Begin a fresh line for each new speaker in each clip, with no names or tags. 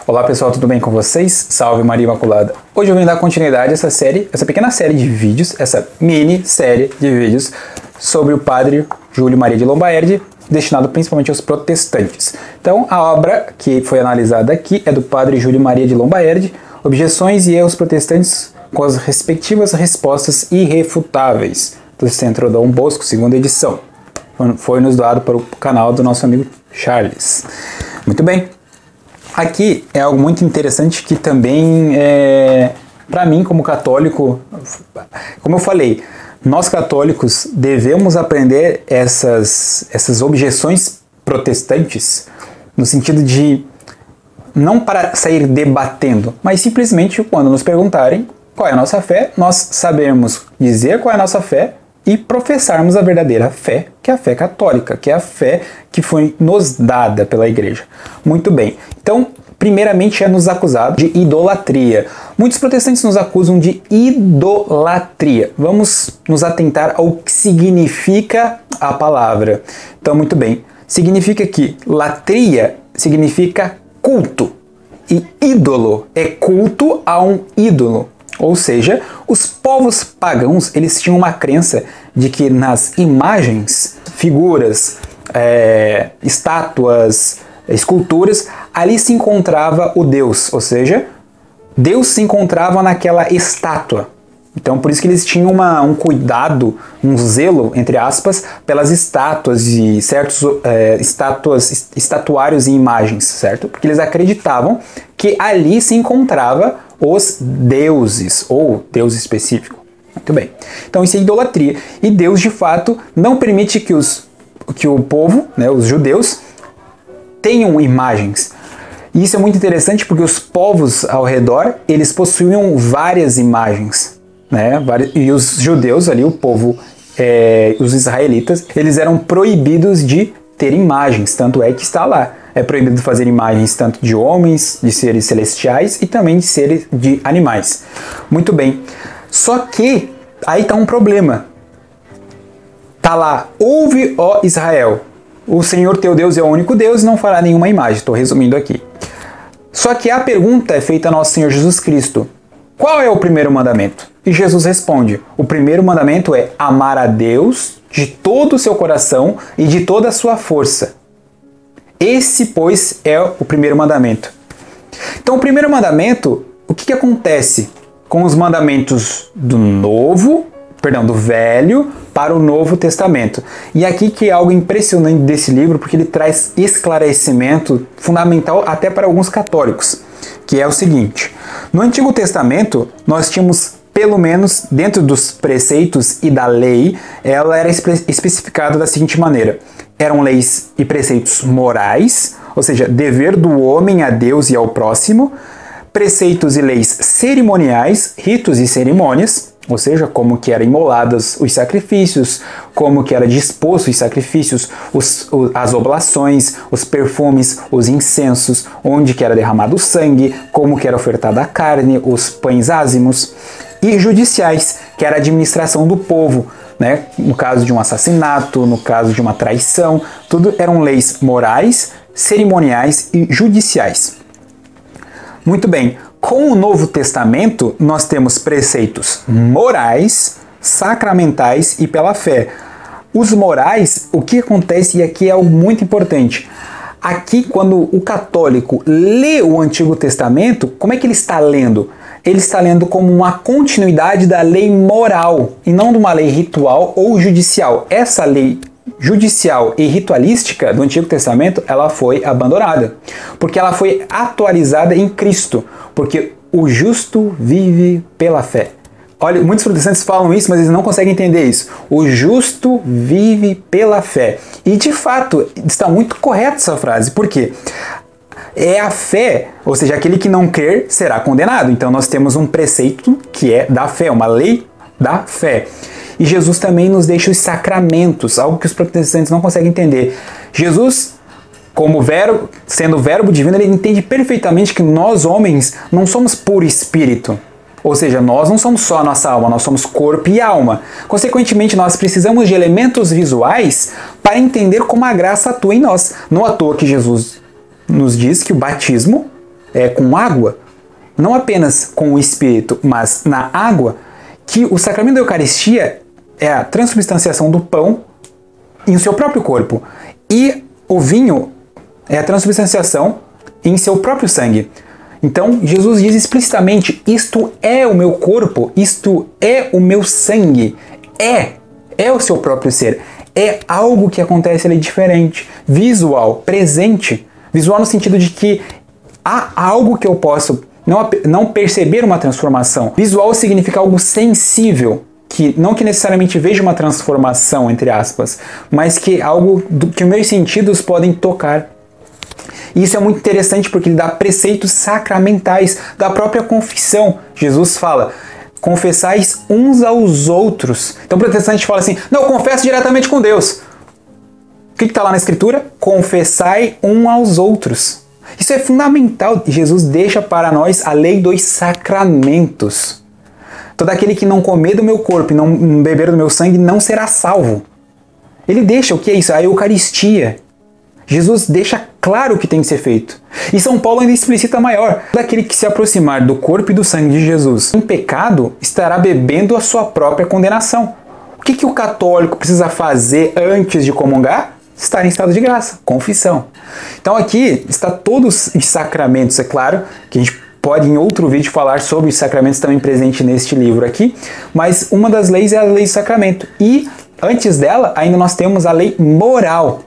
Olá pessoal, tudo bem com vocês? Salve Maria Imaculada! Hoje eu vim dar continuidade a essa série, essa pequena série de vídeos, essa mini série de vídeos sobre o Padre Júlio Maria de Lombaerdi, destinado principalmente aos protestantes. Então, a obra que foi analisada aqui é do Padre Júlio Maria de Lombaerdi, Objeções e Erros Protestantes com as respectivas respostas irrefutáveis, do Centro Dom Bosco, segunda edição. Foi nos doado para o canal do nosso amigo Charles. Muito bem. Aqui é algo muito interessante que também, para mim como católico, como eu falei, nós católicos devemos aprender essas objeções protestantes no sentido de não para sair debatendo, mas simplesmente quando nos perguntarem qual é a nossa fé, nós sabemos dizer qual é a nossa fé e professarmos a verdadeira fé, que é a fé católica, que é a fé que foi nos dada pela Igreja. Muito bem. Então, primeiramente é nos acusado de idolatria. Muitos protestantes nos acusam de idolatria. Vamos nos atentar ao que significa a palavra. Então, muito bem. Significa que latria significa culto. E ídolo é culto a um ídolo. Ou seja, os povos pagãos, eles tinham uma crença de que nas imagens, figuras, estátuas, esculturas, ali se encontrava o Deus, ou seja, Deus se encontrava naquela estátua. Então, por isso que eles tinham um cuidado, um zelo, entre aspas, pelas estátuas e certos estatuários e imagens, certo? Porque eles acreditavam que ali se encontrava os deuses, ou Deus específico. Muito bem. Então, isso é idolatria. E Deus, de fato, não permite que o povo, né, os judeus, tenham imagens. E isso é muito interessante porque os povos ao redor, eles possuíam várias imagens, né? E os judeus ali, o povo, os israelitas, eles eram proibidos de ter imagens, tanto é que está lá. É proibido fazer imagens tanto de homens, de seres celestiais e também de seres de animais. Muito bem. Só que aí está um problema. Tá lá, ouve, ó Israel, o Senhor teu Deus é o único Deus e não fará nenhuma imagem. Estou resumindo aqui. Só que a pergunta é feita a nosso Senhor Jesus Cristo. Qual é o primeiro mandamento? E Jesus responde, o primeiro mandamento é amar a Deus de todo o seu coração e de toda a sua força. Esse, pois, é o primeiro mandamento. Então, o primeiro mandamento, o que acontece com os mandamentos do Velho para o Novo Testamento? E aqui que é algo impressionante desse livro, porque ele traz esclarecimento fundamental até para alguns católicos, que é o seguinte: no Antigo Testamento, nós tínhamos, pelo menos dentro dos preceitos e da lei, ela era especificada da seguinte maneira: eram leis e preceitos morais, ou seja, dever do homem a Deus e ao próximo, preceitos e leis cerimoniais, ritos e cerimônias, ou seja, como que eram imolados os sacrifícios, como que era disposto os sacrifícios, as oblações, os perfumes, os incensos, onde que era derramado o sangue, como que era ofertada a carne, os pães ázimos, e judiciais, que era a administração do povo, né? No caso de um assassinato, no caso de uma traição, tudo eram leis morais, cerimoniais e judiciais. Muito bem, com o Novo Testamento nós temos preceitos morais, sacramentais e pela fé. Os morais, o que acontece, e aqui é algo muito importante, aqui quando o católico lê o Antigo Testamento, como é que ele está lendo? Ele está lendo como uma continuidade da lei moral e não de uma lei ritual ou judicial. Essa lei judicial e ritualística do Antigo Testamento, ela foi abandonada, porque ela foi atualizada em Cristo, porque o justo vive pela fé. Olha, muitos protestantes falam isso, mas eles não conseguem entender isso. O justo vive pela fé. E de fato, está muito correta essa frase, por quê? É a fé, ou seja, aquele que não crer será condenado. Então nós temos um preceito que é da fé, uma lei da fé. E Jesus também nos deixa os sacramentos, algo que os protestantes não conseguem entender. Jesus, como verbo, sendo o verbo divino, ele entende perfeitamente que nós homens não somos puro espírito. Ou seja, nós não somos só a nossa alma, nós somos corpo e alma. Consequentemente, nós precisamos de elementos visuais para entender como a graça atua em nós. Não à toa que Jesus nos diz que o batismo com água, não apenas com o Espírito, mas na água, que o sacramento da Eucaristia é a transubstanciação do pão em seu próprio corpo. E o vinho é a transubstanciação em seu próprio sangue. Então, Jesus diz explicitamente, isto é o meu corpo, isto é o meu sangue, é o seu próprio ser, é algo que acontece ali diferente, visual, presente, visual no sentido de que há algo que eu posso não perceber uma transformação. Visual significa algo sensível, que não que necessariamente veja uma transformação, entre aspas, mas que algo que meus sentidos podem tocar. E isso é muito interessante porque ele dá preceitos sacramentais da própria confissão. Jesus fala, confessais uns aos outros. Então o protestante fala assim, não, eu confesso diretamente com Deus. O que está lá na Escritura? Confessai uns aos outros. Isso é fundamental. Jesus deixa para nós a lei dos sacramentos. Todo aquele que não comer do meu corpo e não beber do meu sangue não será salvo. Ele deixa o que é isso? A Eucaristia. Jesus deixa claro o que tem que ser feito. E São Paulo ainda explicita maior. Todo aquele que se aproximar do corpo e do sangue de Jesus em pecado estará bebendo a sua própria condenação. O que o católico precisa fazer antes de comungar? Estar em estado de graça, confissão. Então aqui está todos os sacramentos, é claro, que a gente pode em outro vídeo falar sobre os sacramentos também presentes neste livro aqui, mas uma das leis é a lei do sacramento. E antes dela ainda nós temos a lei moral.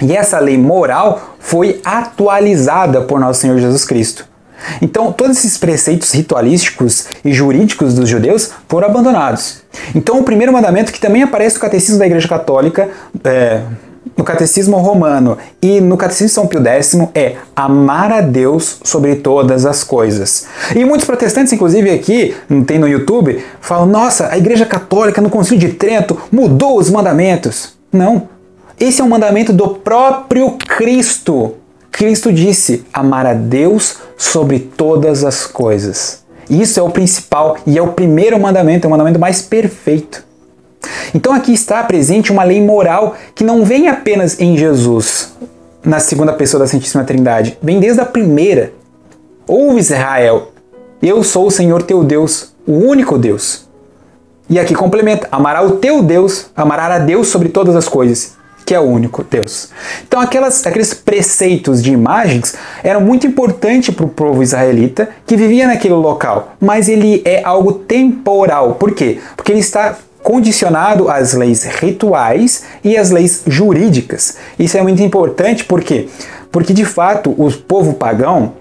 E essa lei moral foi atualizada por nosso Senhor Jesus Cristo. Então, todos esses preceitos ritualísticos e jurídicos dos judeus foram abandonados. Então, o primeiro mandamento, que também aparece no Catecismo da Igreja Católica, no Catecismo Romano e no Catecismo de São Pio X, é amar a Deus sobre todas as coisas. E muitos protestantes, inclusive aqui, tem no YouTube, falam, nossa, a Igreja Católica no Concílio de Trento mudou os mandamentos. Não. Esse é um mandamento do próprio Cristo. Cristo disse, amar a Deus sobre todas as coisas. Isso é o principal e é o primeiro mandamento, é o mandamento mais perfeito. Então aqui está presente uma lei moral que não vem apenas em Jesus, na segunda pessoa da Santíssima Trindade, vem desde a primeira. Ouve, Israel, eu sou o Senhor teu Deus, o único Deus. E aqui complementa, amará o teu Deus, amará a Deus sobre todas as coisas, que é o único Deus. Então aqueles preceitos de imagens eram muito importantes para o povo israelita que vivia naquele local, mas ele é algo temporal. Por quê? Porque ele está condicionado às leis rituais e às leis jurídicas. Isso é muito importante, por quê? Porque de fato o povo pagão,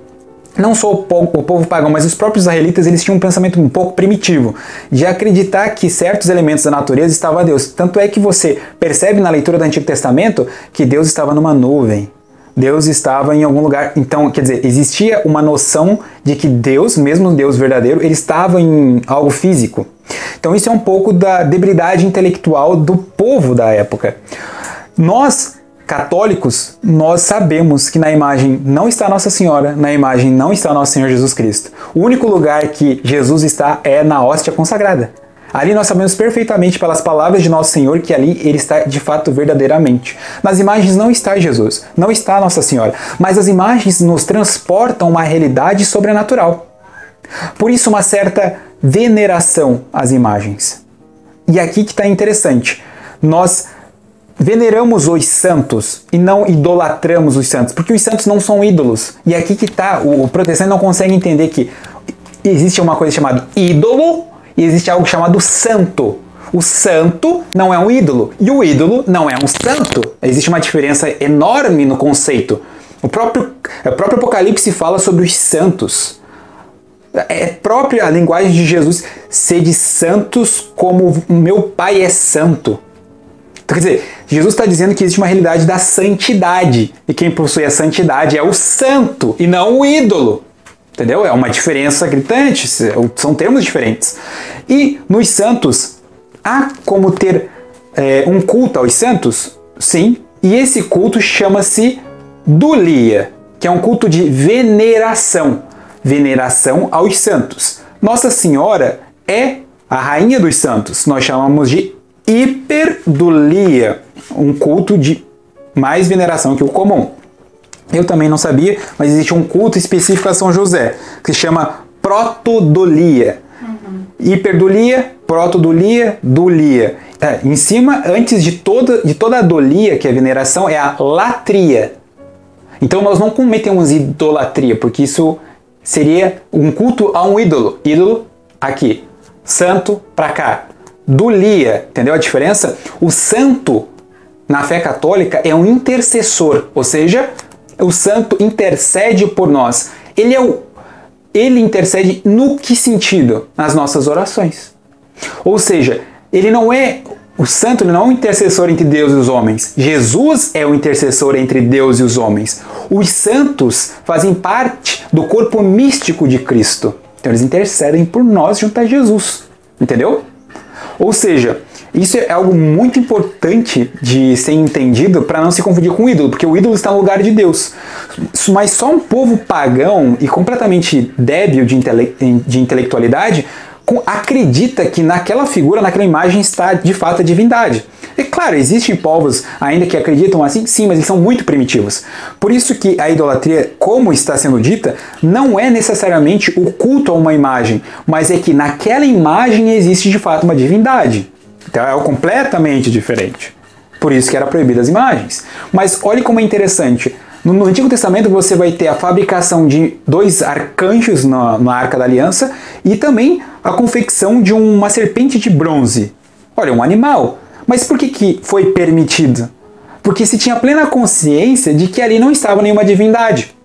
não só o povo pagão, mas os próprios israelitas, eles tinham um pensamento um pouco primitivo, de acreditar que certos elementos da natureza estavam a Deus. Tanto é que você percebe na leitura do Antigo Testamento que Deus estava numa nuvem, Deus estava em algum lugar. Então, quer dizer, existia uma noção de que Deus, mesmo o Deus verdadeiro, ele estava em algo físico. Então isso é um pouco da debilidade intelectual do povo da época. Nós, católicos, nós sabemos que na imagem não está Nossa Senhora, na imagem não está Nosso Senhor Jesus Cristo. O único lugar que Jesus está é na hóstia consagrada. Ali nós sabemos perfeitamente pelas palavras de Nosso Senhor que ali Ele está de fato verdadeiramente. Nas imagens não está Jesus, não está Nossa Senhora, mas as imagens nos transportam uma realidade sobrenatural. Por isso uma certa veneração às imagens. E aqui que está interessante, nós veneramos os santos e não idolatramos os santos, porque os santos não são ídolos. E aqui que está, o protestante não consegue entender que existe uma coisa chamada ídolo e existe algo chamado santo. O santo não é um ídolo e o ídolo não é um santo. Existe uma diferença enorme no conceito. O próprio Apocalipse fala sobre os santos. É própria a linguagem de Jesus, sede santos como meu Pai é santo. Então, quer dizer, Jesus está dizendo que existe uma realidade da santidade. E quem possui a santidade é o santo e não o ídolo. Entendeu? É uma diferença gritante, são termos diferentes. E nos santos, há como ter um culto aos santos? Sim. E esse culto chama-se dulia, que é um culto de veneração. Veneração aos santos. Nossa Senhora é a rainha dos santos. Nós chamamos de hiperdulia, um culto de mais veneração que o comum. Eu também não sabia, mas existe um culto específico a São José, que se chama protodolia. Hiperdulia, protodulia, dulia. Em cima, antes de toda a dolia, que é a veneração, é a latria. Então nós não cometemos idolatria, porque isso seria um culto a um ídolo. Ídolo aqui, santo para cá. Dulia, entendeu a diferença? O santo, na fé católica, é um intercessor, ou seja, o santo intercede por nós. Ele intercede no que sentido? Nas nossas orações. Ou seja, o santo não é um intercessor entre Deus e os homens. Jesus é o intercessor entre Deus e os homens. Os santos fazem parte do corpo místico de Cristo. Então eles intercedem por nós junto a Jesus. Entendeu? Ou seja, isso é algo muito importante de ser entendido para não se confundir com o ídolo, porque o ídolo está no lugar de Deus. Mas só um povo pagão e completamente débil de intelectualidade acredita que naquela figura, naquela imagem está de fato a divindade. É claro, existem povos ainda que acreditam assim, sim, mas eles são muito primitivos. Por isso que a idolatria, como está sendo dita, não é necessariamente o culto a uma imagem, mas é que naquela imagem existe de fato uma divindade. Então é algo completamente diferente. Por isso que era proibido as imagens. Mas olhe como é interessante. No Antigo Testamento você vai ter a fabricação de 2 arcanjos na Arca da Aliança e também a confecção de uma serpente de bronze. Olha, um animal. Mas por que foi permitido? Porque se tinha plena consciência de que ali não estava nenhuma divindade.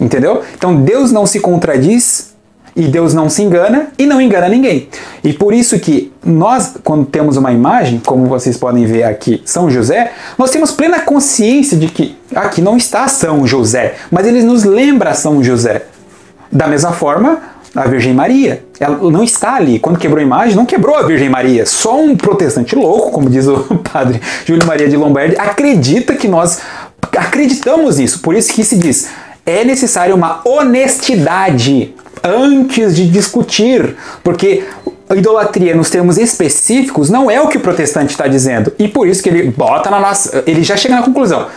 Entendeu? Então Deus não se contradiz e Deus não se engana e não engana ninguém. E por isso que nós, quando temos uma imagem, como vocês podem ver aqui, São José, nós temos plena consciência de que aqui não está São José, mas ele nos lembra São José. Da mesma forma, a Virgem Maria, ela não está ali. Quando quebrou a imagem, não quebrou a Virgem Maria. Só um protestante louco, como diz o padre Júlio Maria de Lombardi, acredita que nós acreditamos nisso. Por isso que se diz, é necessário uma honestidade antes de discutir, porque a idolatria nos termos específicos não é o que o protestante está dizendo, e por isso que ele bota na nossa, ele já chega na conclusão.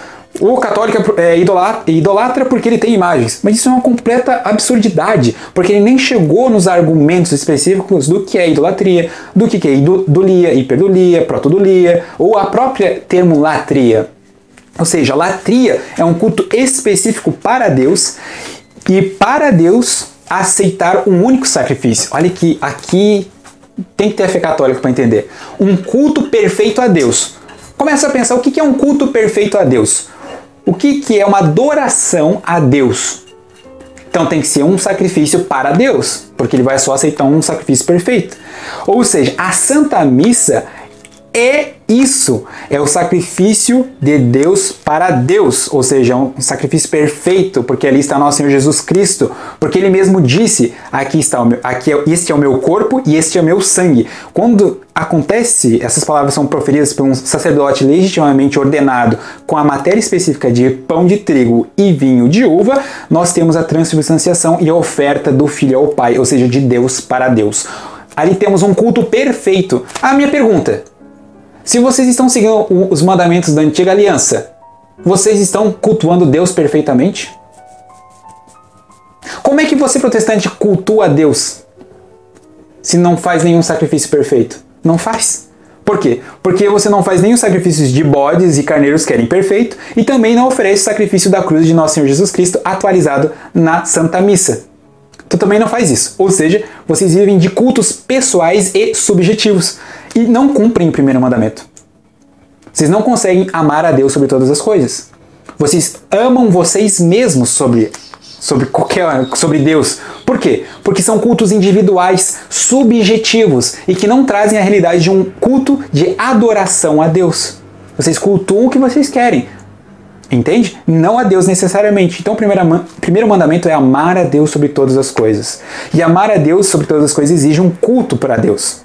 O católico é idolatra porque ele tem imagens, mas isso é uma completa absurdidade, porque ele nem chegou nos argumentos específicos do que é idolatria, do que é idolia, hiperdulia, protodulia, ou a própria termo latria. Ou seja, latria é um culto específico para Deus, e para Deus aceitar um único sacrifício. Olha que aqui tem que ter a fé católica para entender. Um culto perfeito a Deus. Começa a pensar o que é um culto perfeito a Deus. O que é uma adoração a Deus? Então tem que ser um sacrifício para Deus, porque ele vai só aceitar um sacrifício perfeito. Ou seja, a Santa Missa é isso, é o sacrifício de Deus para Deus, ou seja, um sacrifício perfeito, porque ali está nosso Senhor Jesus Cristo, porque ele mesmo disse, este é o meu corpo e este é o meu sangue. Quando acontece, essas palavras são proferidas por um sacerdote legitimamente ordenado com a matéria específica de pão de trigo e vinho de uva, nós temos a transubstanciação e a oferta do Filho ao Pai, ou seja, de Deus para Deus. Ali temos um culto perfeito. A minha pergunta: se vocês estão seguindo os mandamentos da Antiga Aliança, vocês estão cultuando Deus perfeitamente? Como é que você, protestante, cultua a Deus se não faz nenhum sacrifício perfeito? Não faz. Por quê? Porque você não faz nenhum sacrifício de bodes e carneiros que querem perfeito e também não oferece o sacrifício da cruz de nosso Senhor Jesus Cristo atualizado na Santa Missa. Tu também não faz isso. Ou seja, vocês vivem de cultos pessoais e subjetivos e não cumprem o primeiro mandamento. Vocês não conseguem amar a Deus sobre todas as coisas. Vocês amam vocês mesmos sobre Deus. Por quê? Porque são cultos individuais, subjetivos e que não trazem a realidade de um culto de adoração a Deus. Vocês cultuam o que vocês querem. Entende? Não a Deus necessariamente. Então o primeiro mandamento é amar a Deus sobre todas as coisas. E amar a Deus sobre todas as coisas exige um culto para Deus.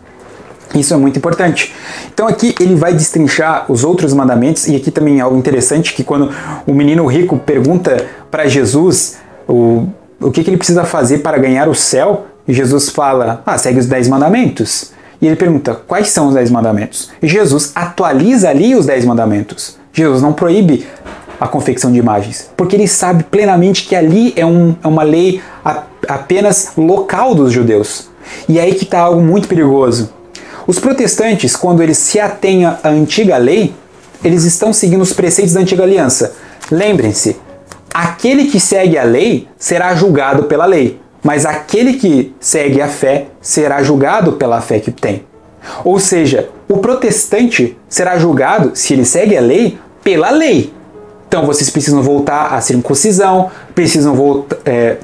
Isso é muito importante. Então aqui ele vai destrinchar os outros mandamentos, e aqui também é algo interessante, que quando o menino rico pergunta para Jesus o que ele precisa fazer para ganhar o céu, e Jesus fala, segue os 10 mandamentos. E ele pergunta, quais são os 10 mandamentos? E Jesus atualiza ali os 10 mandamentos. Jesus não proíbe a confecção de imagens, porque ele sabe plenamente que ali é uma lei apenas local dos judeus. E é aí que está algo muito perigoso. Os protestantes, quando eles se atêm à antiga lei, eles estão seguindo os preceitos da antiga aliança. Lembrem-se, aquele que segue a lei será julgado pela lei, mas aquele que segue a fé será julgado pela fé que tem. Ou seja, o protestante será julgado, se ele segue a lei, pela lei. Então vocês precisam voltar à circuncisão,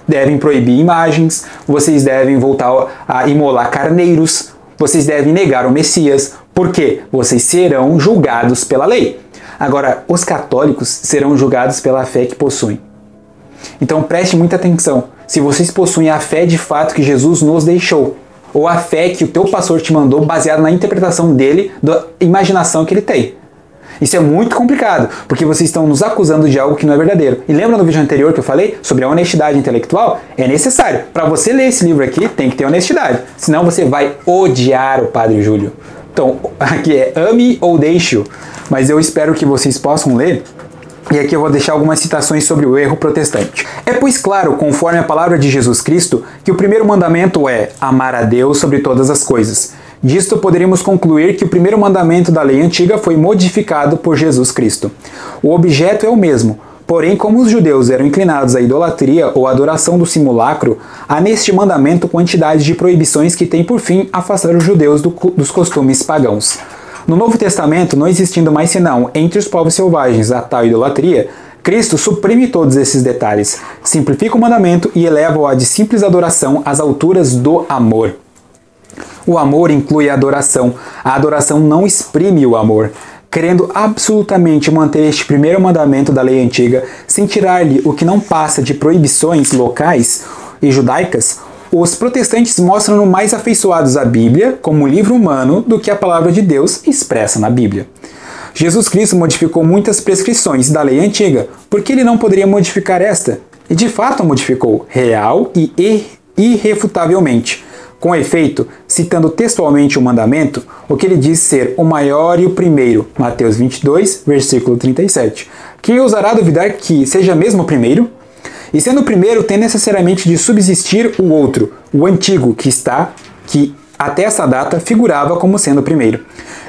devem proibir imagens, vocês devem voltar a imolar carneiros, vocês devem negar o Messias, porque vocês serão julgados pela lei. Agora, os católicos serão julgados pela fé que possuem. Então preste muita atenção. Se vocês possuem a fé de fato que Jesus nos deixou, ou a fé que o teu pastor te mandou baseada na interpretação dele, da imaginação que ele tem. Isso é muito complicado, porque vocês estão nos acusando de algo que não é verdadeiro. E lembra no vídeo anterior que eu falei sobre a honestidade intelectual? É necessário. Para você ler esse livro aqui, tem que ter honestidade. Senão você vai odiar o Padre Júlio. Então, aqui é ame ou deixe-o. Mas eu espero que vocês possam ler. E aqui eu vou deixar algumas citações sobre o erro protestante. É, pois, claro, conforme a palavra de Jesus Cristo, que o primeiro mandamento é amar a Deus sobre todas as coisas. Disto poderíamos concluir que o primeiro mandamento da lei antiga foi modificado por Jesus Cristo. O objeto é o mesmo, porém, como os judeus eram inclinados à idolatria ou à adoração do simulacro, há neste mandamento quantidade de proibições que têm por fim afastar os judeus dos costumes pagãos. No Novo Testamento, não existindo mais senão entre os povos selvagens a tal idolatria, Cristo suprime todos esses detalhes, simplifica o mandamento e eleva-o de simples adoração às alturas do amor. O amor inclui a adoração não exprime o amor. Querendo absolutamente manter este primeiro mandamento da lei antiga, sem tirar-lhe o que não passa de proibições locais e judaicas, os protestantes mostram-no mais afeiçoados à Bíblia como livro humano do que a palavra de Deus expressa na Bíblia. Jesus Cristo modificou muitas prescrições da lei antiga, porque ele não poderia modificar esta, e de fato modificou, real e irrefutavelmente. Com efeito, citando textualmente o mandamento, o que ele diz ser o maior e o primeiro, Mateus 22, versículo 37. Quem ousará duvidar que seja mesmo o primeiro? E sendo o primeiro, tem necessariamente de subsistir o outro, o antigo, que até essa data figurava como sendo o primeiro.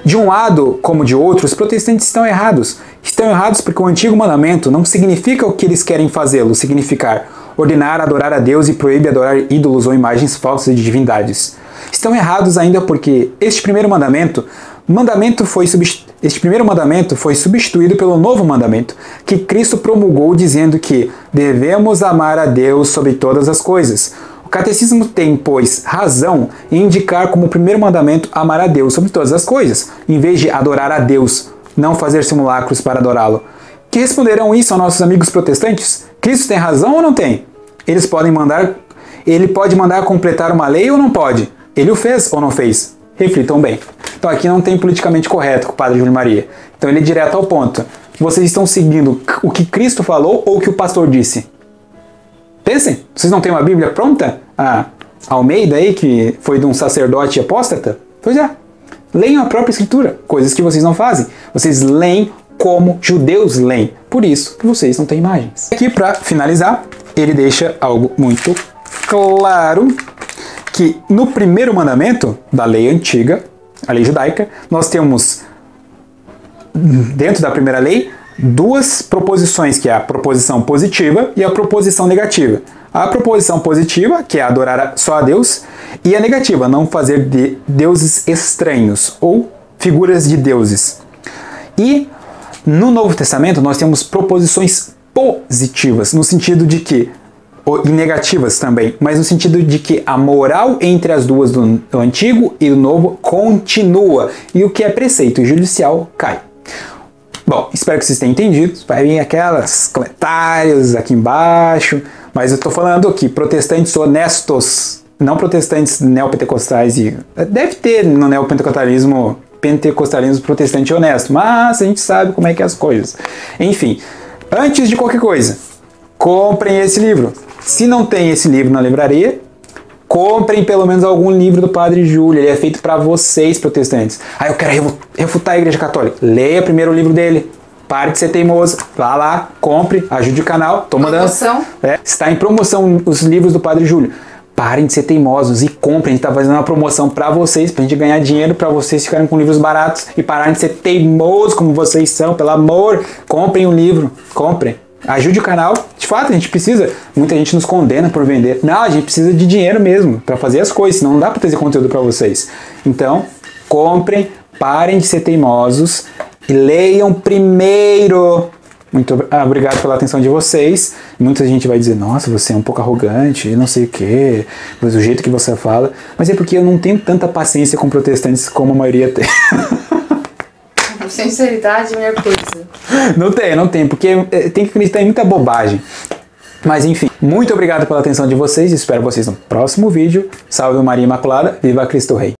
De um lado como de outro, os protestantes estão errados. Estão errados porque o antigo mandamento não significa o que eles querem fazê-lo significar, ordenar adorar a Deus e proíbe adorar ídolos ou imagens falsas de divindades. Estão errados ainda porque este primeiro mandamento foi substituído pelo novo mandamento, que Cristo promulgou dizendo que devemos amar a Deus sobre todas as coisas. O catecismo tem, pois, razão em indicar como primeiro mandamento amar a Deus sobre todas as coisas, em vez de adorar a Deus, não fazer simulacros para adorá-lo. Que responderão isso aos nossos amigos protestantes? Cristo tem razão ou não tem? Ele pode mandar completar uma lei ou não pode? Ele o fez ou não fez? Reflitam bem. Então aqui não tem politicamente correto com o Padre Júlio Maria. Então ele é direto ao ponto. Vocês estão seguindo o que Cristo falou ou o que o pastor disse? Pensem, vocês não têm uma Bíblia pronta? A Almeida aí, que foi de um sacerdote apóstata? Pois é. Leiam a própria Escritura, coisas que vocês não fazem. Vocês leem como judeus leem. Por isso que vocês não têm imagens. Aqui, para finalizar, ele deixa algo muito claro, que no primeiro mandamento da lei antiga, a lei judaica, nós temos, dentro da primeira lei, duas proposições, que é a proposição positiva e a proposição negativa. A proposição positiva, que é adorar só a Deus, e a negativa, não fazer de deuses estranhos ou figuras de deuses. E no Novo Testamento nós temos proposições positivas, no sentido de que, e negativas também, mas no sentido de que a moral entre as duas do Antigo e do Novo continua, e o que é preceito judicial cai. Bom, espero que vocês tenham entendido. Vai vir aquelas comentários aqui embaixo, mas eu estou falando aqui, protestantes honestos, não protestantes neopentecostais. Deve ter no neopentecostalismo protestante honesto, mas a gente sabe como é que é as coisas. Enfim, antes de qualquer coisa, comprem esse livro. Se não tem esse livro na livraria, comprem pelo menos algum livro do Padre Júlio. Ele é feito para vocês, protestantes. Eu quero refutar a Igreja Católica. Leia primeiro o livro dele. Pare de ser teimoso. Vá lá, compre, ajude o canal. Tô mandando.
Promoção.
Está em promoção os livros do Padre Júlio. Parem de ser teimosos e comprem. A gente tá fazendo uma promoção pra vocês, pra gente ganhar dinheiro, pra vocês ficarem com livros baratos e pararem de ser teimosos como vocês são. Pelo amor, comprem um livro. Comprem. Ajude o canal. De fato, a gente precisa. Muita gente nos condena por vender. Não, a gente precisa de dinheiro mesmo pra fazer as coisas, senão não dá pra trazer conteúdo pra vocês. Então, comprem, parem de ser teimosos e leiam primeiro. Muito obrigado pela atenção de vocês. Muita gente vai dizer, nossa, você é um pouco arrogante, não sei o que, mas o jeito que você fala. Mas é porque eu não tenho tanta paciência com protestantes como a maioria tem.
Sinceridade é a melhor coisa.
Não tem, porque tem que acreditar em muita bobagem. Mas enfim, muito obrigado pela atenção de vocês. Espero vocês no próximo vídeo. Salve Maria Imaculada, viva Cristo Rei.